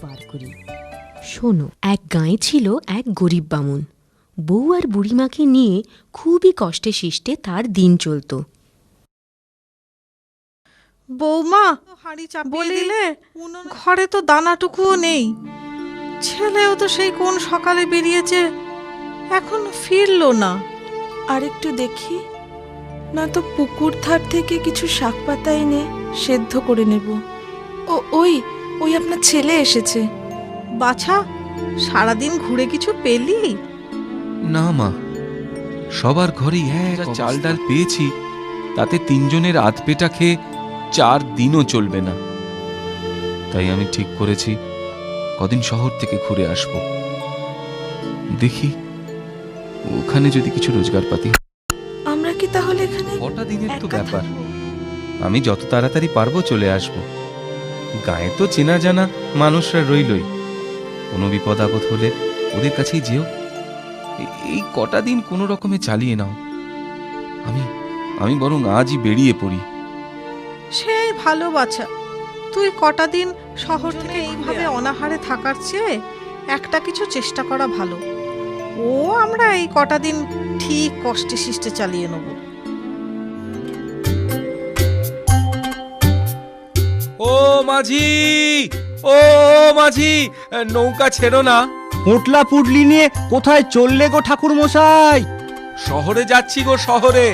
বার করি। শোনো, এক গাঁয়ে ছিল এক গরিব বামুন। বউ আর বুড়িমাকে নিয়ে খুবই কষ্টে শিষ্টে তার দিন চলত। বৌমা, বলিলে ঘরে তো দানাটুকুও নেই। ছেলেও তো সেই কোন সকালে বেরিয়েছে, এখন ফিরলো না। আর একটু দেখি, না তো পুকুর ধার থেকে কিছু শাক পাতা এনে সেদ্ধ করে নেব। ওই ওই আপনার ছেলে এসেছে। বাছা, সারাদিন ঘুরে কিছু পেলি? না মা, সবার ঘরেই চাল ডাল পেয়েছি, তাতে তিনজনের আধপেটা খেয়ে 4 দিনও চলবে না। তাই আমি ঠিক করেছি কদিন শহর থেকে ঘুরে আসব। দেখি ওখানে যদি কিছু রোজগার পাতি। আমরা কি তাহলে এখানে কটা দিনের তো ব্যাপার, আমি যত তাড়াতাড়ি পারবো চলে আসব। গায়ে তো চেনা জানা মানুষরা রইলই, কোনো বিপদ আপদ হলে ওদের কাছেই যেও। এই কটা দিন কোনো রকমে চালিয়ে নাও। আমি বরং আজই বেরিয়ে পড়ি। সেই ভালো বাছা, তুই কটা দিন শহর থেকে এইভাবে অনাহারে থাকার চেয়ে একটা কিছু চেষ্টা করা ভালো। ও আমরা এই কটা দিন ঠিক কষ্টে শিষ্টে চালিয়ে নেব। ও মাঝি, ও মাঝি, নৌকা ছেড়ো না। পোটলা পুটলি নিয়ে কোথায় চললে গো ঠাকুর মশাই? শহরে যাচ্ছি গো, শহরে।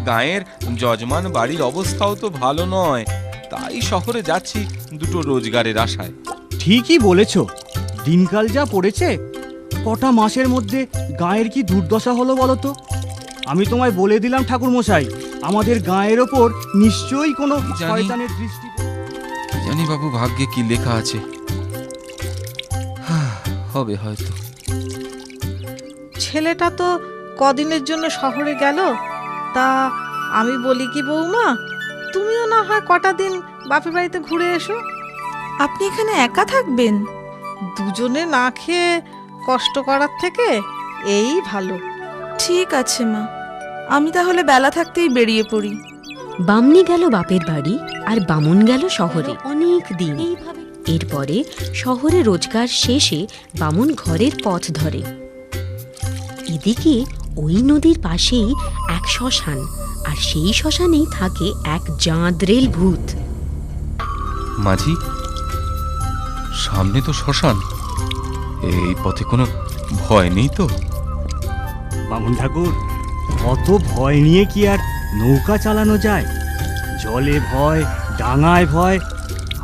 গায়ের যজমান বাড়ির অবস্থাও তো ভালো নয়, তাই শহরে যাচ্ছি দুটো রোজগারের আশায়। ঠিকই বলেছ, দিনকাল যা পড়েছে, কটা মাসের মধ্যে গায়ের কি দুর্দশা হলো বলো তো। আমি তোমায় বলে দিলাম ঠাকুর মশাই, আমাদের গায়ের ওপর নিশ্চয়ই কোনো শয়তানের দৃষ্টি। জানি বাবু, ভাগ্যে কি লেখা আছে, হবে হয়তো। ছেলেটা তো কদিনের জন্য শহরে গেল, তা আমি বলি কি বৌমা, তুমিও না হয় কটা দিন বাপের বাড়িতে ঘুরে এসো। আপনি এখানে একা থাকবেন? দুজনে না খেয়ে কষ্ট করার থেকে এই ভালো। ঠিক আছে মা, আমি তাহলে বেলা থাকতেই বেরিয়ে পড়ি। বামনি গেল বাপের বাড়ি আর বামুন গেল শহরে অনেক দিন। এরপরে শহরে রোজগার শেষে বামুন ঘরের পথ ধরে। এদিকে ওই নদীর পাশেই এক শ্মশান, আর সেই শ্মশানেই থাকে এক জাঁদরেল ভূত। মাঝি, সামনে তো শ্মশান, এই পথে কোনো ভয় নেই তো? বামুন ঠাকুর, অত ভয় নিয়ে কি আর নৌকা চালানো যায়? জলে ভয়, ডাঙায় ভয়,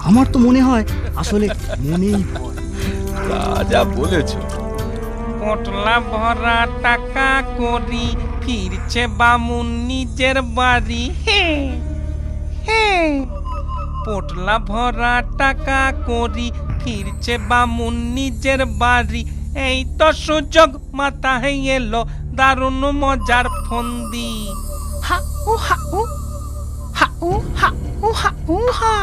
আমার তো মনে হয় আসলে মনেই ভয়। তা যা বলেছ। পোটলা ভরা টাকা করি, ফিরছে বামুন নিজের বাড়ি। হে হে, পোটলা ভরা টাকা করি, ফিরছে বামুন নিজের বাড়ি। এই তো সুযোগ মাথায় এলো, দারুণ মজার ফন্দি। হা উ হা উ, হা উ হা উ হা উ হা।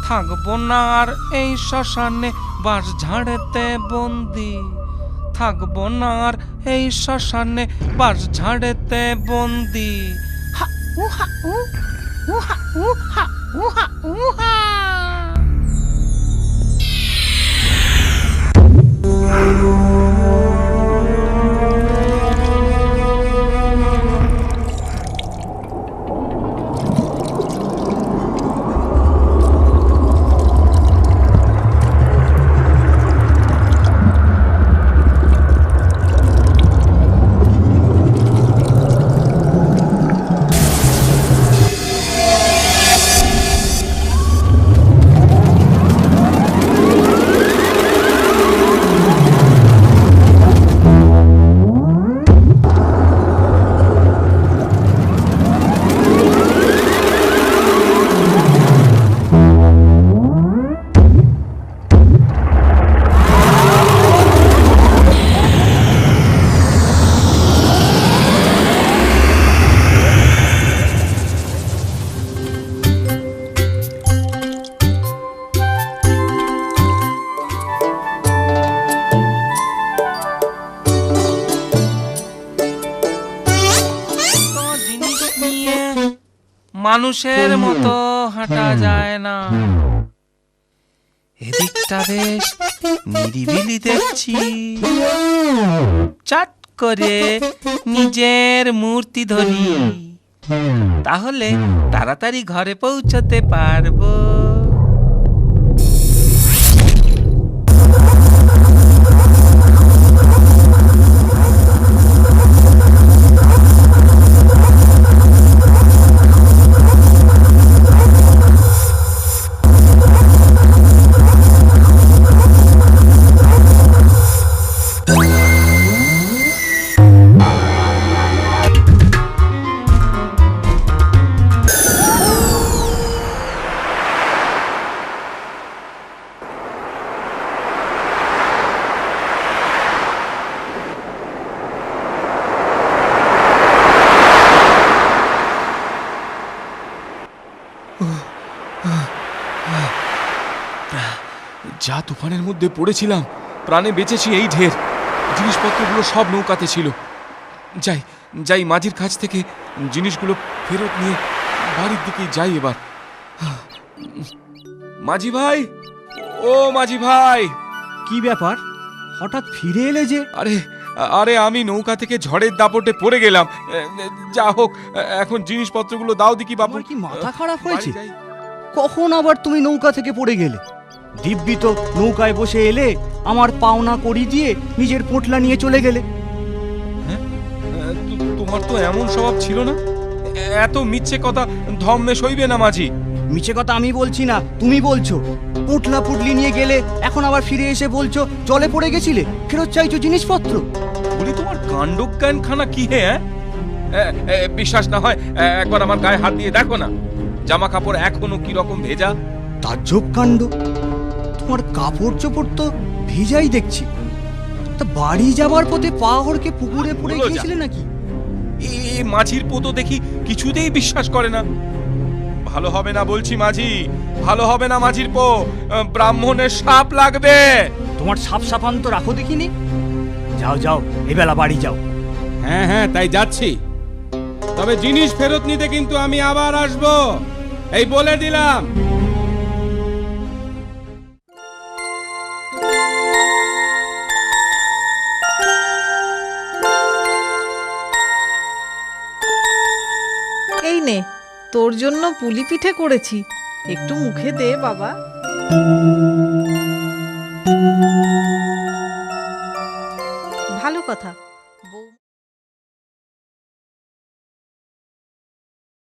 থাকবো না আর এই শ্মশানে বাঁশ ঝাড়েতে বন্দি। থাকবো না আর এই শ্মশানে বাঁশ ঝাড়েতে বন্দি। হা উ হা উ, উ হা উ হা উ হা উ হা। মানুষের মতো হাঁটা যায় না। এদিকটা বেশ নিরিবিলি দেখছি। চট করে নিজের মূর্তি ধরি, তাহলে তাড়াতাড়ি ঘরে পৌঁছতে পারবো। যা তুফানের মধ্যে পড়েছিলাম, প্রাণে বেঁচেছি এই ঢের। জিনিসপত্রগুলো সব নৌকাতে ছিল। যাই যাই মাঝির কাছ থেকে জিনিসগুলো ফেরত নিয়ে বাড়ির দিকে যাই এবার। মাঝি ভাই, ও মাঝি ভাই! কি ব্যাপার, হঠাৎ ফিরে এলে যে? আরে আরে আমি নৌকা থেকে ঝড়ের দাপটে পড়ে গেলাম। যা হোক, এখন জিনিসপত্রগুলো দাও দেখি বাবু। তোমার কি মাথা খারাপ হয়েছে? বাড়ি যাই। কখন আবার তুমি নৌকা থেকে পড়ে গেলে? দিব্যি তো নৌকায় বসে এলে, আমার পাওনা করি দিয়ে নিজের পোটলা নিয়ে চলে গেলে। তোমার তো এমন স্বভাব ছিল না। এত মিথ্যে কথা ধম্মে সইবে না মাঝি। মিছে কথা আমি বলছি না, তুমি বলছো। পোটলা পুটলি নিয়ে গেলে, এখন আবার ফিরে এসে বলছো জলে পড়ে গেছিলে, ফেরত চাইছো জিনিসপত্র। বলি তোমার কাণ্ডজ্ঞানখানা কি হে? বিশ্বাস না হয় একবার আমার গায়ে হাত দিয়ে দেখো না, জামা কাপড় এখনো কি রকম ভেজা। তাজ্জব কাণ্ড, তোমার কাপড় চোপড় তো ভিজাই দেখছি। তা বাড়ি যাবার পথে পা হড়কে পুকুরে পড়ে ভুলো যা। গিয়েছিলে নাকি? এ মাঝির পোতো দেখি কিছুতেই বিশ্বাস করে না। ভালো হবে না বলছি মাঝি, ভালো হবে না মাঝির পো। ব্রাহ্মণের সাপ লাগবে। তোমার সাপ সাপান তো রাখো দেখিনি। যাও যাও, এবেলা বাড়ি যাও। হ্যাঁ হ্যাঁ, তাই যাচ্ছি। তবে জিনিস ফেরত নিতে কিন্তু আমি আবার আসবো, এই বলে দিলাম। এই নে, তোর জন্য পুলি পিঠে করেছি, একটু মুখে দে বাবা। ভালো কথা,